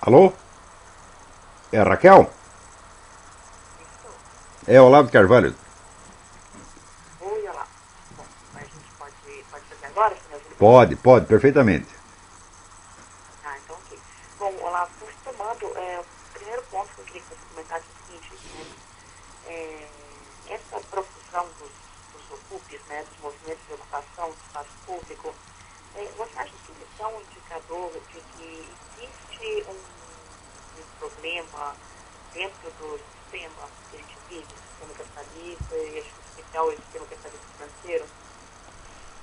Alô? É a Raquel? É Olavo de Carvalho. Oi, olá. Bom, a gente pode fazer agora, se me ajuda com isso? Pode, perfeitamente. Ah, então ok. Bom, olá, retomando, o primeiro ponto que eu queria que você comentasse é o seguinte, né? Essa profusão dos ocupes, né, dos movimentos de ocupação do espaço público, você acha que eles são um indicador de que existe um problema dentro do sistema que a gente vive, o sistema capitalista, e acho que em especial o sistema capitalista financeiro?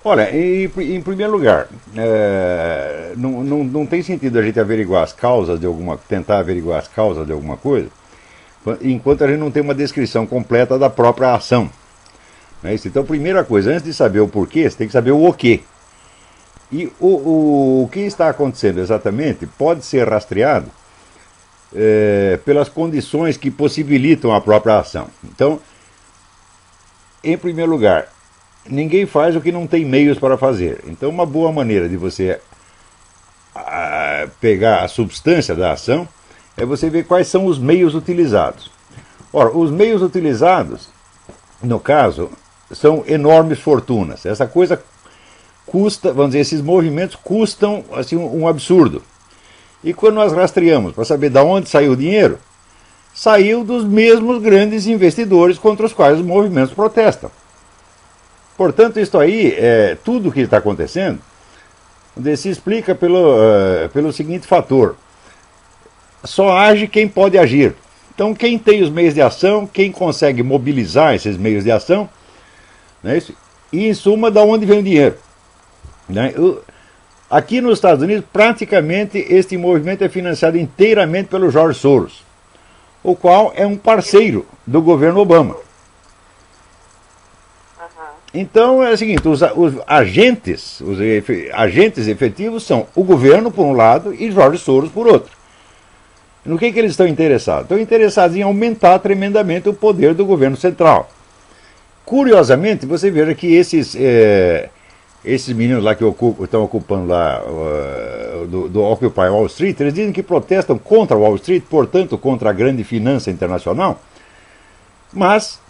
Olha, em primeiro lugar, não tem sentido a gente averiguar as causas de tentar averiguar as causas de alguma coisa, enquanto a gente não tem uma descrição completa da própria ação. Não é isso? Então, primeira coisa, antes de saber o porquê, você tem que saber o quê. E o que está acontecendo exatamente pode ser rastreado pelas condições que possibilitam a própria ação. Então, em primeiro lugar, ninguém faz o que não tem meios para fazer. Então, uma boa maneira de você pegar a substância da ação é você ver quais são os meios utilizados. Ora, os meios utilizados, no caso, são enormes fortunas. Essa coisa custa, vamos dizer, esses movimentos custam assim, um absurdo. E quando nós rastreamos para saber de onde saiu o dinheiro, saiu dos mesmos grandes investidores contra os quais os movimentos protestam. Portanto, isto aí, tudo o que está acontecendo, se explica pelo seguinte fator: só age quem pode agir. Então, quem tem os meios de ação, quem consegue mobilizar esses meios de ação, não é isso? E, em suma, de onde vem o dinheiro. Né? Aqui nos Estados Unidos, praticamente, este movimento é financiado inteiramente pelo George Soros, o qual é um parceiro do governo Obama. Então é o seguinte, os agentes efetivos são o governo por um lado e George Soros por outro. No que eles estão interessados? Estão interessados em aumentar tremendamente o poder do governo central. Curiosamente, você veja que esses meninos lá que estão ocupando lá do Occupy Wall Street, eles dizem que protestam contra Wall Street, portanto contra a grande finança internacional, mas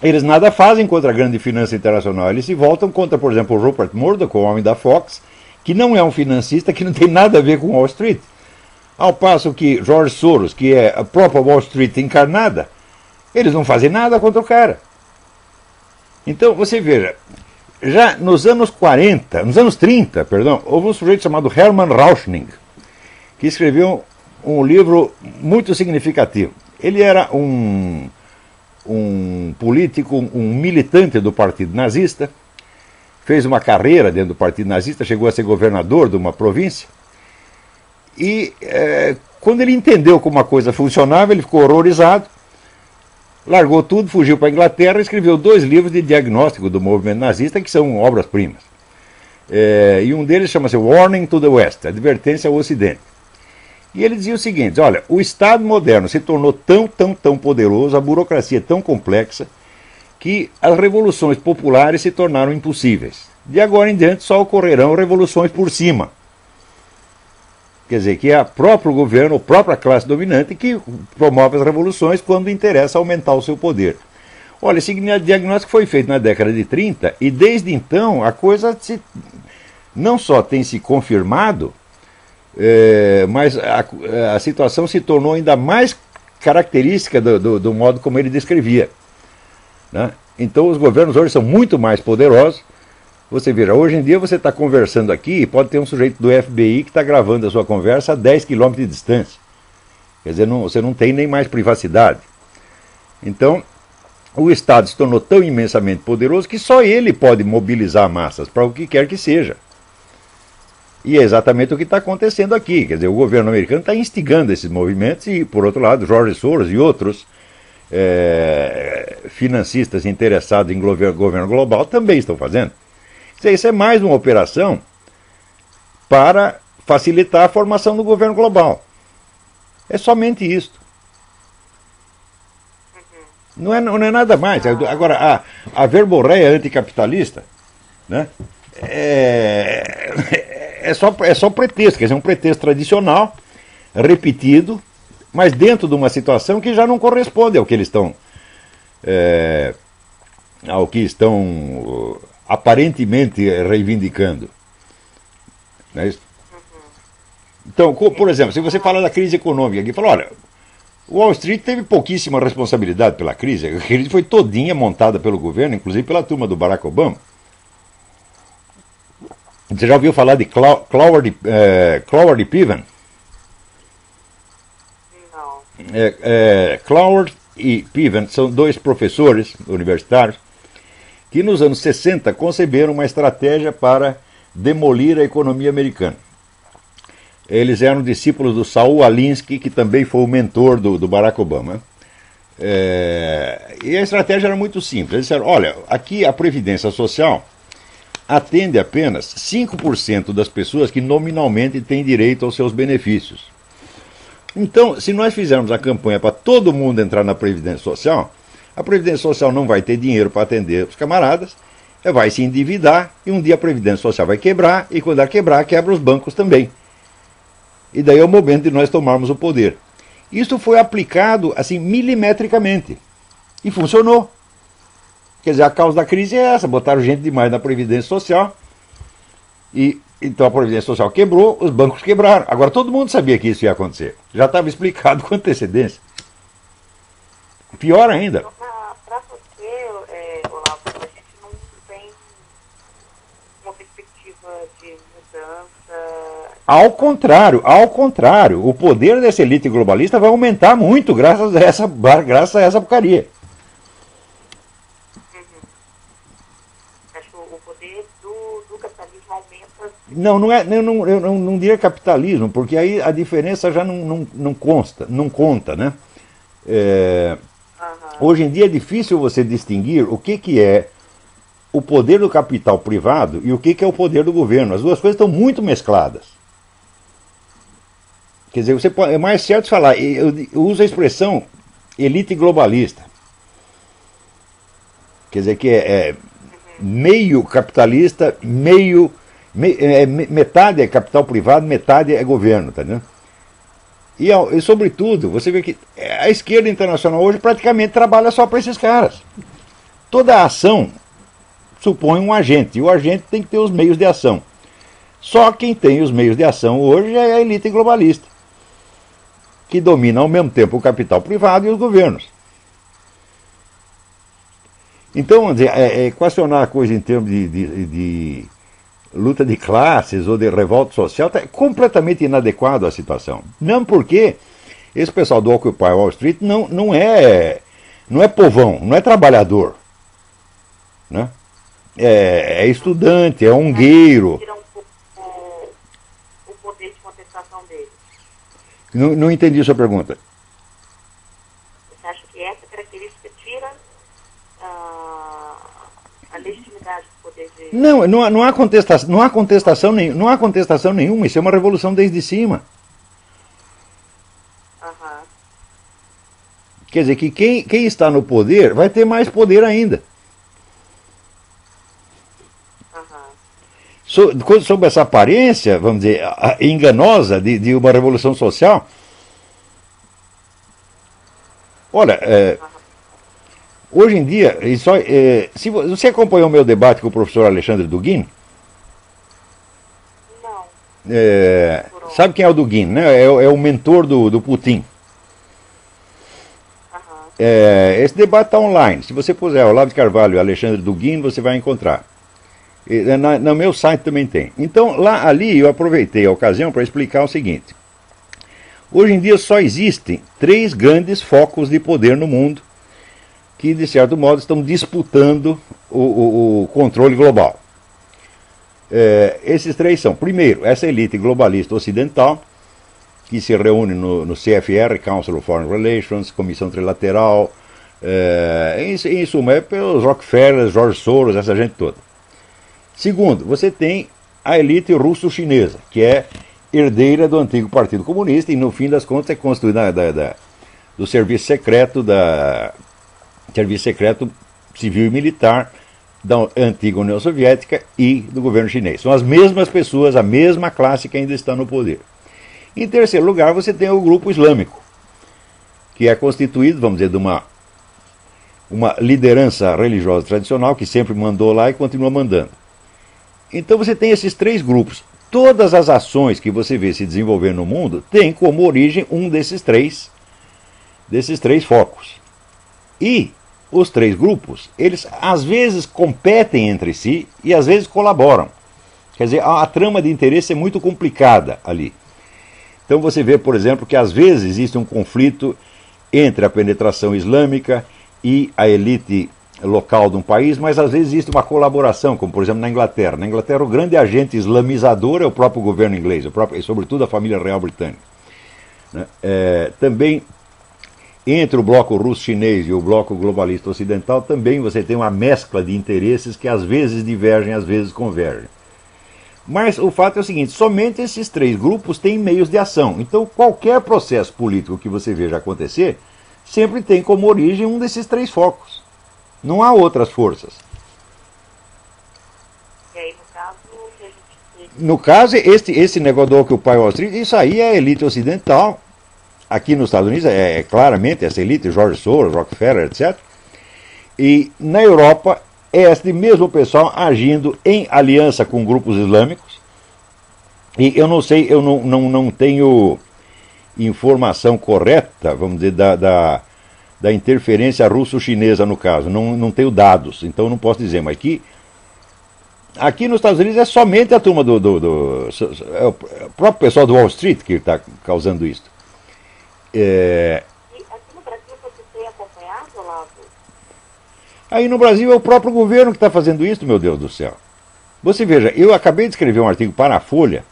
eles nada fazem contra a grande finança internacional. Eles se voltam contra, por exemplo, o Rupert Murdoch, o homem da Fox, que não é um financista, que não tem nada a ver com Wall Street. Ao passo que George Soros, que é a própria Wall Street encarnada, eles não fazem nada contra o cara. Então, você veja, já nos anos 30, houve um sujeito chamado Hermann Rauschning, que escreveu um livro muito significativo. Ele era um político, um militante do Partido Nazista, fez uma carreira dentro do Partido Nazista, chegou a ser governador de uma província, e quando ele entendeu como a coisa funcionava, ele ficou horrorizado, largou tudo, fugiu para a Inglaterra e escreveu 2 livros de diagnóstico do movimento nazista, que são obras-primas. E um deles chama-se Warning to the West, Advertência ao Ocidente. E ele dizia o seguinte: olha, o Estado moderno se tornou tão poderoso, a burocracia é tão complexa, que as revoluções populares se tornaram impossíveis. De agora em diante só ocorrerão revoluções por cima. Quer dizer, que é o próprio governo, a própria classe dominante que promove as revoluções quando interessa aumentar o seu poder. Olha, esse diagnóstico foi feito na década de 30 e desde então a coisa não só tem se confirmado, mas a situação se tornou ainda mais característica do modo como ele descrevia. Né? Então os governos hoje são muito mais poderosos. Você veja, hoje em dia você está conversando aqui e pode ter um sujeito do FBI que está gravando a sua conversa a 10 km de distância. Quer dizer, você não tem nem mais privacidade. Então, o Estado se tornou tão imensamente poderoso que só ele pode mobilizar massas para o que quer que seja. E é exatamente o que está acontecendo aqui. Quer dizer, o governo americano está instigando esses movimentos e, por outro lado, George Soros e outros financistas interessados em governo global também estão fazendo. Isso é mais uma operação para facilitar a formação do governo global. É somente isso. Não é nada mais. Agora, a verborreia anticapitalista, né, é só pretexto, quer dizer, um pretexto tradicional repetido, mas dentro de uma situação que já não corresponde ao que eles estão aparentemente reivindicando. Não é isso? Então, por exemplo, se você fala da crise econômica aqui, fala, olha, Wall Street teve pouquíssima responsabilidade pela crise. A crise foi todinha montada pelo governo, inclusive pela turma do Barack Obama. Você já ouviu falar de Cloward e Piven? Não. Cloward e Piven são dois professores universitários que nos anos 60 conceberam uma estratégia para demolir a economia americana. Eles eram discípulos do Saul Alinsky, que também foi o mentor do Barack Obama. E a estratégia era muito simples. Eles disseram, olha, aqui a Previdência Social atende apenas 5% das pessoas que nominalmente têm direito aos seus benefícios. Então, se nós fizermos a campanha para todo mundo entrar na Previdência Social, a Previdência Social não vai ter dinheiro para atender os camaradas, vai se endividar, e um dia a Previdência Social vai quebrar, e quando ela quebrar, quebra os bancos também. E daí é o momento de nós tomarmos o poder. Isso foi aplicado, assim, milimetricamente. E funcionou. Quer dizer, a causa da crise é essa, botaram gente demais na Previdência Social, e então a Previdência Social quebrou, os bancos quebraram. Agora todo mundo sabia que isso ia acontecer. Já estava explicado com antecedência. Pior ainda. Para você, Olavo, a gente não tem uma perspectiva de mudança. Ao contrário, o poder dessa elite globalista vai aumentar muito graças a essa porcaria. O poder do capitalismo aumenta. Não, eu não diria capitalismo, porque aí a diferença já não conta, né? Hoje em dia é difícil você distinguir o que é o poder do capital privado e o que é o poder do governo. As duas coisas estão muito mescladas. Quer dizer, é mais certo falar, eu uso a expressão elite globalista. Quer dizer que é meio capitalista, metade é capital privado, metade é governo, tá vendo? E sobretudo, você vê que a esquerda internacional hoje praticamente trabalha só para esses caras. Toda a ação supõe um agente, e o agente tem que ter os meios de ação. Só quem tem os meios de ação hoje é a elite globalista, que domina ao mesmo tempo o capital privado e os governos. Então, vamos dizer, equacionar a coisa em termos de luta de classes ou de revolta social está completamente inadequado à situação. Não porque esse pessoal do Occupy Wall Street não é povão, não é trabalhador, né? É estudante, é ungueiro. Tira um pouco o poder de contestação deles. Não entendi a sua pergunta. Você acha que essa característica tira a legitimidade do poder de... Não há contestação nenhuma, isso é uma revolução desde cima. Quer dizer que quem está no poder vai ter mais poder ainda. Sob essa aparência, vamos dizer, enganosa de uma revolução social. Olha, hoje em dia, se você acompanhou o meu debate com o professor Alexandre Dugin? Não. Sabe quem é o Dugin, né? É o mentor do Putin. Esse debate está online. Se você puser Olavo de Carvalho e Alexandre Dugin, você vai encontrar. No meu site também tem. Então, ali eu aproveitei a ocasião para explicar o seguinte. Hoje em dia só existem 3 grandes focos de poder no mundo que, de certo modo, estão disputando o controle global. Esses 3 são, primeiro, essa elite globalista ocidental, que se reúne no CFR, Council of Foreign Relations, Comissão Trilateral, em suma, é pelos Rockefeller, George Soros, essa gente toda. Segundo, você tem a elite russo-chinesa, que é herdeira do antigo Partido Comunista e, no fim das contas, é constituída do serviço secreto civil e militar da antiga União Soviética e do governo chinês. São as mesmas pessoas, a mesma classe que ainda está no poder. Em terceiro lugar, você tem o grupo islâmico, que é constituído, vamos dizer, de uma liderança religiosa tradicional que sempre mandou lá e continua mandando. Então você tem esses três grupos. Todas as ações que você vê se desenvolver no mundo têm como origem um desses três focos. E os três grupos, eles às vezes competem entre si e às vezes colaboram. Quer dizer, a trama de interesse é muito complicada ali. Então você vê, por exemplo, que às vezes existe um conflito entre a penetração islâmica e a elite local de um país, mas às vezes existe uma colaboração, como por exemplo na Inglaterra. Na Inglaterra o grande agente islamizador é o próprio governo inglês, e sobretudo a família real britânica. Também entre o bloco russo-chinês e o bloco globalista ocidental também você tem uma mescla de interesses que às vezes divergem, às vezes convergem. Mas o fato é o seguinte, somente esses três grupos têm meios de ação. Então qualquer processo político que você veja acontecer sempre tem como origem um desses três focos. Não há outras forças. E aí, no caso, o que a gente... No caso, esse negócio do Occupy Wall Street, isso aí é a elite ocidental. Aqui nos Estados Unidos é claramente essa elite, George Soros, Rockefeller, etc. E na Europa é este mesmo pessoal agindo em aliança com grupos islâmicos. E eu não sei, eu não tenho informação correta, vamos dizer, da interferência russo-chinesa no caso. Não tenho dados, então não posso dizer. Mas aqui nos Estados Unidos é somente a turma é o próprio pessoal do Wall Street que está causando isso. E aqui no Brasil você tem acompanhado, Olavo? Aí no Brasil é o próprio governo que está fazendo isso, meu Deus do céu. Você veja, eu acabei de escrever um artigo para a Folha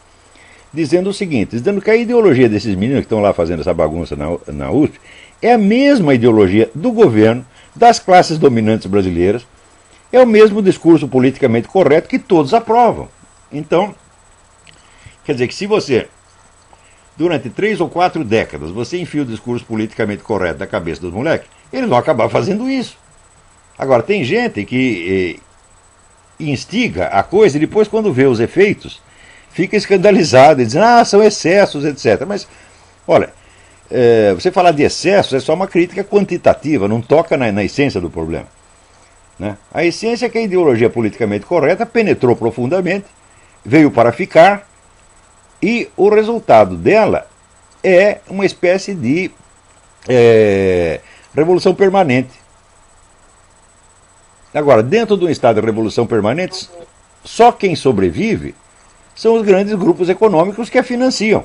dizendo o seguinte, dizendo que a ideologia desses meninos que estão lá fazendo essa bagunça na USP é a mesma ideologia do governo, das classes dominantes brasileiras, é o mesmo discurso politicamente correto que todos aprovam. Então, quer dizer que se você, durante 3 ou 4 décadas, você enfia o discurso politicamente correto da cabeça dos moleques, eles vão acabar fazendo isso. Agora, tem gente que instiga a coisa e depois, quando vê os efeitos, fica escandalizado e diz, são excessos, etc. Mas, olha, você falar de excessos é só uma crítica quantitativa, não toca na essência do problema. Né? A essência é que a ideologia politicamente correta penetrou profundamente, veio para ficar, e o resultado dela é uma espécie de revolução permanente. Agora, dentro de um estado de revolução permanente, só quem sobrevive são os grandes grupos econômicos que a financiam.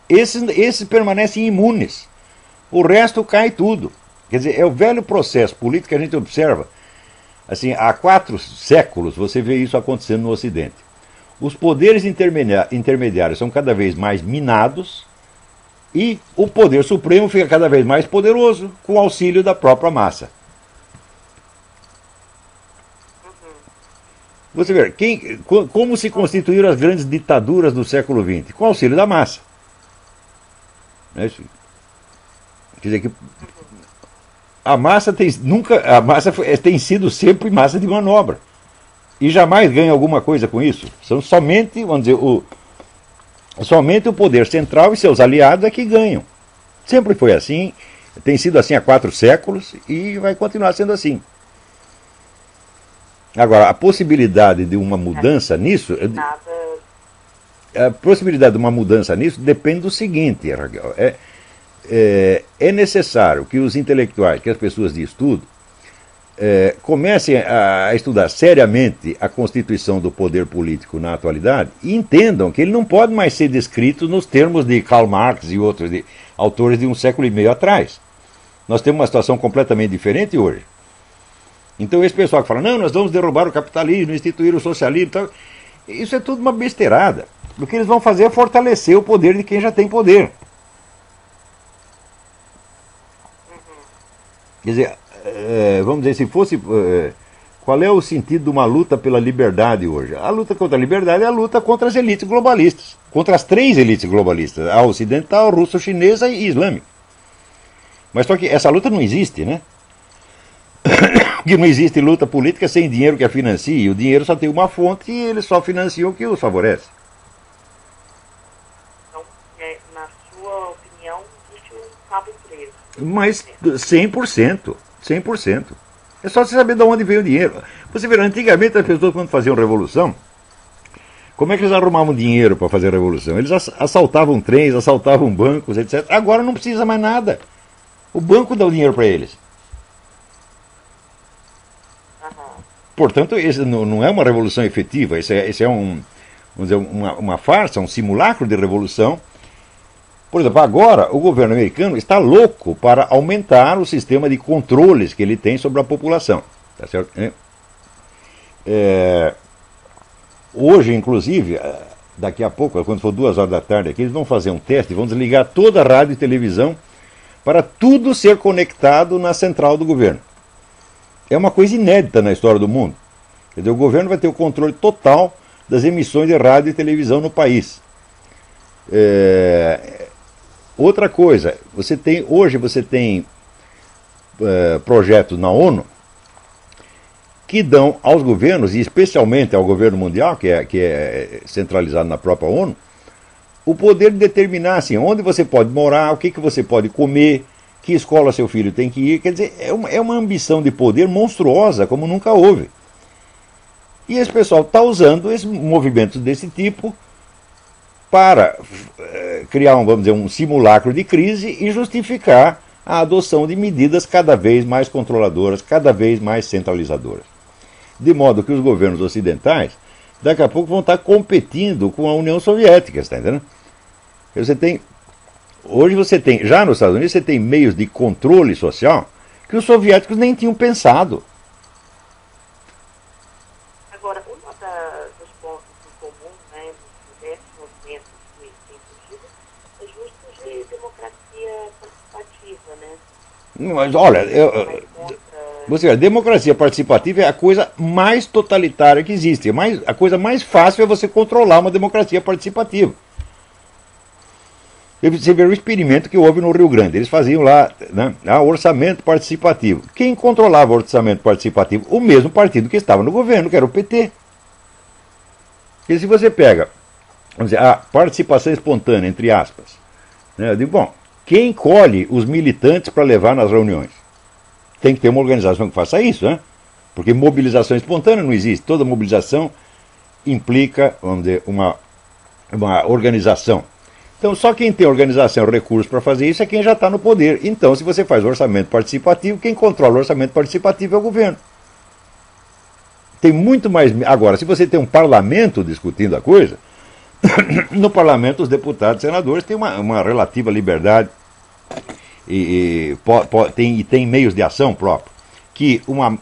Esses permanecem imunes. O resto cai tudo. Quer dizer, é o velho processo político que a gente observa. Assim, há 4 séculos você vê isso acontecendo no Ocidente. Os poderes intermediários são cada vez mais minados e o poder supremo fica cada vez mais poderoso com o auxílio da própria massa. Você vê, como se constituíram as grandes ditaduras do século XX? Com o auxílio da massa. Quer dizer que a massa tem sido sempre massa de manobra. E jamais ganha alguma coisa com isso. São somente, vamos dizer, somente o poder central e seus aliados é que ganham. Sempre foi assim, tem sido assim há 4 séculos e vai continuar sendo assim. Agora, a possibilidade de uma mudança nisso... A possibilidade de uma mudança nisso depende do seguinte, Raquel. É necessário que os intelectuais, que as pessoas de estudo, comecem a estudar seriamente a constituição do poder político na atualidade e entendam que ele não pode mais ser descrito nos termos de Karl Marx e outros autores de 1,5 século atrás. Nós temos uma situação completamente diferente hoje. Então esse pessoal que fala, não, nós vamos derrubar o capitalismo, instituir o socialismo, tal, isso é tudo uma besteirada. O que eles vão fazer é fortalecer o poder de quem já tem poder. Quer dizer, vamos dizer, se fosse... qual é o sentido de uma luta pela liberdade hoje? A luta contra a liberdade é a luta contra as elites globalistas. Contra as 3 elites globalistas. A ocidental, a russo-chinesa e islâmica. Mas só que essa luta não existe, né? Que não existe luta política sem dinheiro que a financie. O dinheiro só tem uma fonte e eles só financiam o que os favorece. Então, e Mas 100%, 100%. É só você saber de onde veio o dinheiro. Você vê, antigamente as pessoas quando faziam revolução, como é que eles arrumavam dinheiro para fazer a revolução? Eles assaltavam trens, assaltavam bancos, etc. Agora não precisa mais nada. O banco dá o dinheiro para eles. Portanto, isso não é uma revolução efetiva. Isso é vamos dizer, uma farsa, um simulacro de revolução. Por exemplo, agora o governo americano está louco para aumentar o sistema de controles que ele tem sobre a população. Tá certo? Hoje, inclusive, daqui a pouco, quando for 2 horas da tarde aqui, eles vão fazer um teste, vão desligar toda a rádio e televisão para tudo ser conectado na central do governo. É uma coisa inédita na história do mundo. Quer dizer, o governo vai ter o controle total das emissões de rádio e televisão no país. Outra coisa, hoje você tem projetos na ONU que dão aos governos, e especialmente ao governo mundial, que é centralizado na própria ONU, o poder de determinar assim, onde você pode morar, o que você pode comer, que escola seu filho tem que ir. Quer dizer, é uma ambição de poder monstruosa, como nunca houve. E esse pessoal está usando esses movimentos desse tipo para criar vamos dizer, um simulacro de crise e justificar a adoção de medidas cada vez mais controladoras, cada vez mais centralizadoras. De modo que os governos ocidentais, daqui a pouco, vão estar competindo com a União Soviética, está entendendo? Hoje você tem, já nos Estados Unidos, você tem meios de controle social que os soviéticos nem tinham pensado. Agora, dos pontos em comum, né, dos diversos movimentos que têm surgido, é justo de democracia participativa, né? Mas olha, você vê, a democracia participativa é a coisa mais totalitária que existe. A coisa mais fácil é você controlar uma democracia participativa. Você vê o experimento que houve no Rio Grande. Eles faziam lá, né, orçamento participativo. Quem controlava o orçamento participativo? O mesmo partido que estava no governo, que era o PT. E se você pega, vamos dizer, a participação espontânea, entre aspas, né, eu digo, bom, quem colhe os militantes para levar nas reuniões? Tem que ter uma organização que faça isso, né? Porque mobilização espontânea não existe. Toda mobilização implica, vamos dizer, uma organização. Então, só quem tem organização e recursos para fazer isso é quem já está no poder. Então, se você faz orçamento participativo, quem controla o orçamento participativo é o governo. Tem muito mais... Agora, se você tem um parlamento discutindo a coisa, no parlamento os deputados e senadores têm uma relativa liberdade e tem meios de ação próprios, que uma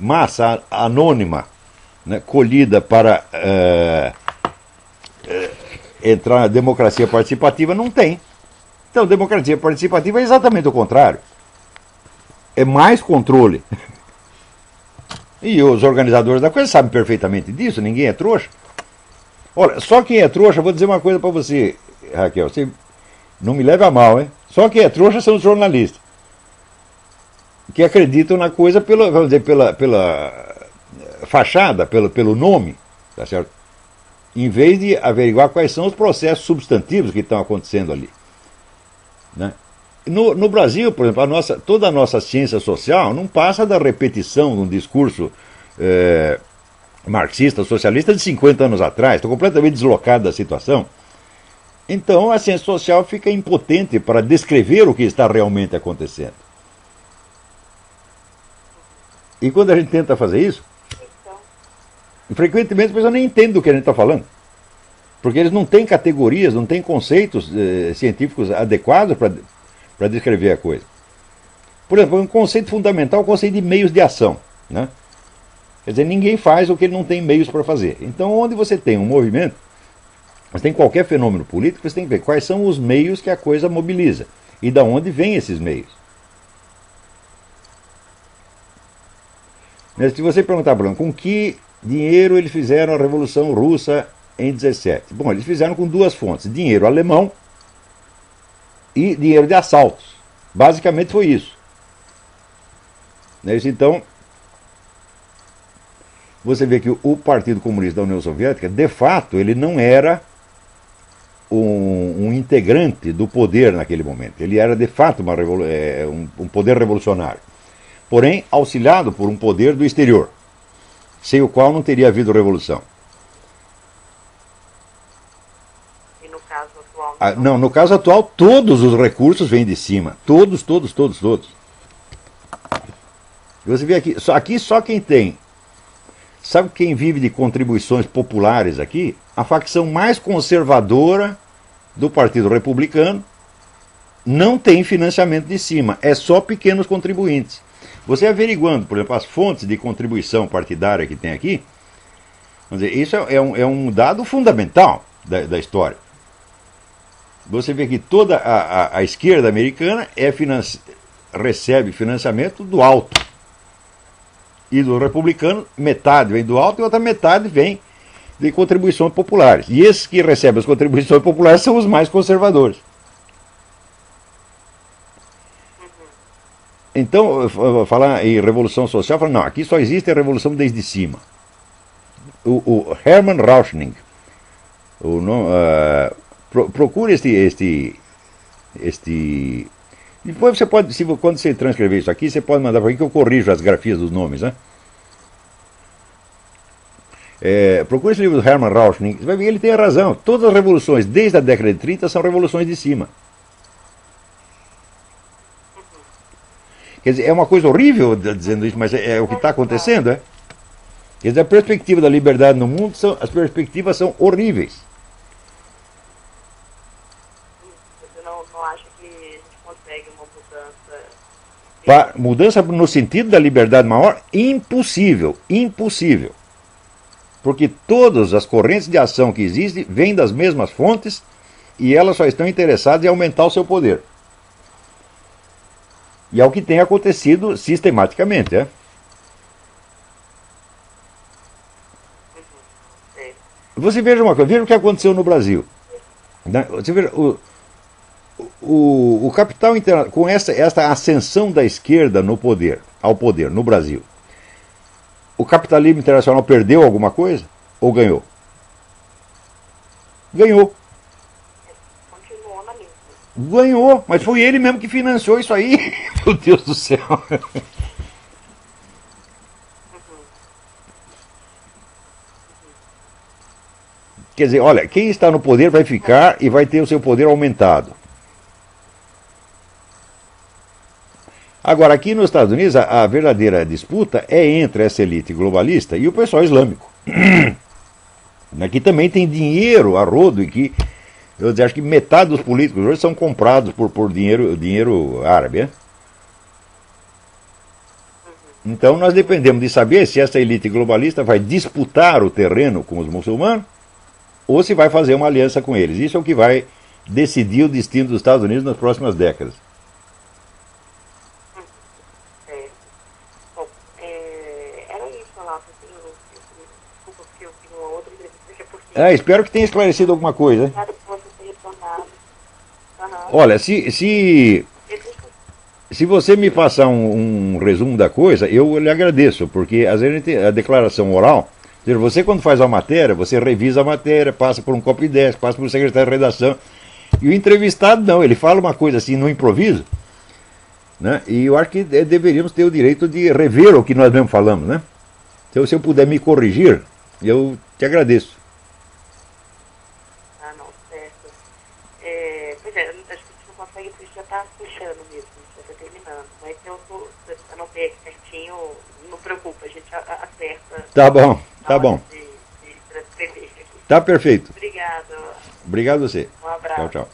massa anônima, né, colhida para entrar na democracia participativa não tem. Então, democracia participativa é exatamente o contrário. É mais controle. E os organizadores da coisa sabem perfeitamente disso, ninguém é trouxa. Olha, só quem é trouxa, vou dizer uma coisa para você, Raquel, você não me leve a mal, hein? Só quem é trouxa são os jornalistas, que acreditam na coisa vamos dizer, pela fachada, pelo nome, tá certo? Em vez de averiguar quais são os processos substantivos que estão acontecendo ali. Né? No Brasil, por exemplo, toda a nossa ciência social não passa da repetição de um discurso marxista, socialista de 50 anos atrás. Estou completamente deslocado da situação. Então a ciência social fica impotente para descrever o que está realmente acontecendo. E quando a gente tenta fazer isso, frequentemente as pessoas nem entendem do que a gente está falando. Porque eles não têm categorias, não têm conceitos científicos adequados para descrever a coisa. Por exemplo, um conceito fundamental é o conceito de meios de ação. Né? Quer dizer, ninguém faz o que ele não tem meios para fazer. Então, onde você tem um movimento, você tem qualquer fenômeno político, você tem que ver quais são os meios que a coisa mobiliza. E de onde vêm esses meios. Mas se você perguntar, Bruno, com que dinheiro eles fizeram a Revolução Russa em 17? Bom, eles fizeram com duas fontes, dinheiro alemão e dinheiro de assaltos. Basicamente foi isso. Então, você vê que o Partido Comunista da União Soviética, de fato, ele não era um integrante do poder naquele momento. Ele era de fato um poder revolucionário, porém auxiliado por um poder do exterior, sem o qual não teria havido revolução. E no caso atual? Não, no caso atual, todos os recursos vêm de cima. Todos. Você vê aqui só quem tem. Sabe quem vive de contribuições populares aqui? A facção mais conservadora do Partido Republicano não tem financiamento de cima. É só pequenos contribuintes. Você averiguando, por exemplo, as fontes de contribuição partidária que tem aqui, vamos dizer, isso é um dado fundamental da história. Você vê que toda a esquerda americana recebe financiamento do alto. E do republicano, metade vem do alto e outra metade vem de contribuições populares. E esses que recebem as contribuições populares são os mais conservadores. Então, falar em revolução social, falar, não, aqui só existe a revolução desde cima. O Hermann Rauschning, procure este. Depois você pode, quando você transcrever isso aqui, você pode mandar para mim que eu corrijo as grafias dos nomes, né? Procure esse livro do Hermann Rauschning, você vai ver que ele tem razão. Todas as revoluções, desde a década de 30, são revoluções de cima. Quer dizer, é uma coisa horrível dizendo isso, mas é o que está acontecendo, é? Quer dizer, a perspectiva da liberdade no mundo, as perspectivas são horríveis. Você não acha que a gente consegue uma mudança? Mudança no sentido da liberdade maior? Impossível. Porque todas as correntes de ação que existem vêm das mesmas fontes e elas só estão interessadas em aumentar o seu poder. E é o que tem acontecido sistematicamente, é? Você veja uma coisa, veja o que aconteceu no Brasil. Você veja, o capital internacional, com esta ascensão da esquerda ao poder no Brasil, o capitalismo internacional perdeu alguma coisa ou ganhou? Ganhou. Continuou na mesma. Ganhou, mas foi ele mesmo que financiou isso aí. Meu Deus do céu. Quer dizer, olha, quem está no poder vai ficar e vai ter o seu poder aumentado. Agora, aqui nos Estados Unidos, a verdadeira disputa é entre essa elite globalista e o pessoal islâmico. Aqui também tem dinheiro a rodo e que, acho que metade dos políticos hoje são comprados por dinheiro árabe. É? Então nós dependemos de saber se essa elite globalista vai disputar o terreno com os muçulmanos ou se vai fazer uma aliança com eles. Isso é o que vai decidir o destino dos Estados Unidos nas próximas décadas. Espero que tenha esclarecido alguma coisa. Olha, se você me passar um resumo da coisa, eu lhe agradeço, porque às vezes a declaração oral, você quando faz a matéria, você revisa a matéria, passa por um copy-desk, passa por um secretário de redação, e o entrevistado não, ele fala uma coisa assim no improviso, né? E eu acho que deveríamos ter o direito de rever o que nós mesmos falamos, né? Então, se eu puder me corrigir, eu te agradeço. Pois é, acho que a gente não consegue porque já está fechando mesmo, já está terminando. Mas eu anotei aqui certinho, não preocupa, a gente acerta. Tá bom, tá bom. De transcrever aqui. Tá perfeito. Obrigado. Obrigado a você. Um abraço. Tchau, tchau.